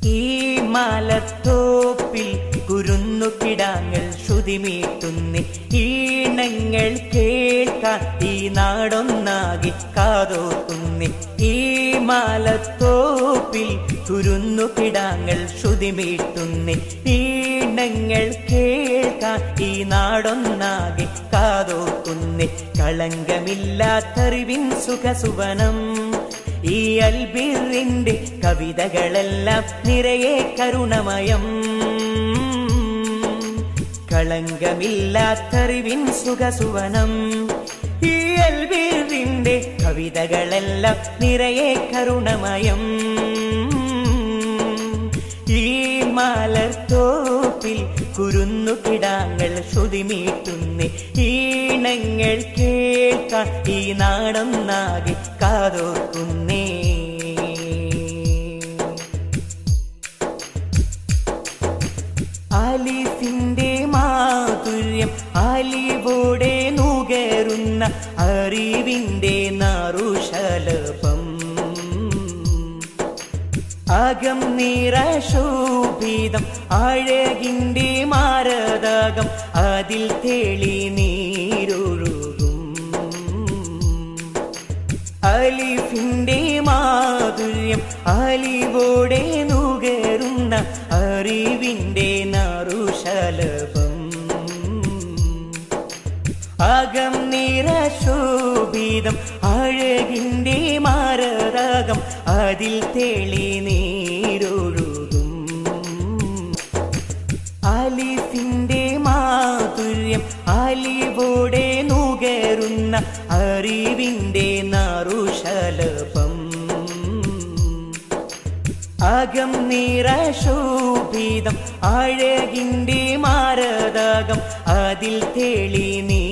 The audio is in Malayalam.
ഈ മാലത്തോപ്പിൽ കുരുന്നു കിടാങ്ങൾ ശ്രുതിമീട്ടുന്നി ഈണങ്ങൾ കേൾക്കാൻ ഈ നാടൊന്നാകി കാതോർക്കുന്നി. ഈ മാലത്തോപ്പിൽ കുരുന്നു കിടാങ്ങൾ ശ്രുതിമീട്ടുന്നി ഈണങ്ങൾ കേൾക്കാൻ ഈ നാടൊന്നാകി കാതോർക്കുന്നി. കളങ്കമില്ലാത്തറിവിൻ സുഖസുവനം ഈ അൽബിറിന്റെ കവിതകളെല്ലാം നിറയെ കരുണമയം. കളങ്കമില്ലാത്തറിവിൻ സുഖസുവനം ഈ അൽബിറിന്റെ കവിതകളെല്ലാം നിറയെ കരുണമയം. ഈ മലർത്തോപ്പിൽ കുരുന്നു കിടാങ്ങൾ ശ്രുതിമീട്ടുന്നി ഈണങ്ങൾ കേൾക്കാൻ ഈ നാടൊന്നാകെ കാതോർക്കുന്നേ. ആലിഫിന്റെ മാധുര്യം ആലിവോടെ നുകരുന്ന അറിവിന്റെ നാറുശലഭം. അകം നിറശോഭിതം അഴകിന്റെ മാരതകം അതിൽ തെളി നീരൊഴുകും. അലിഫിന്റെ മാധുര്യം അലിവോടെ നുകരുന്ന അറിവിന്റെ നാറുശലഭം. അകം നിറശോഭിതം അഴകിന്റെ മാരതകം അതിൽ തെളി നീരൊഴുകും. ആലിഫിന്റെ മാധുര്യം ആലിവോടെ നുകരുന്ന അറിവിന്റെ നാറുശലഭം. അകം നിറശോഭിതം അഴകിന്റെ മാരതകം അതിൽ തെളി നീ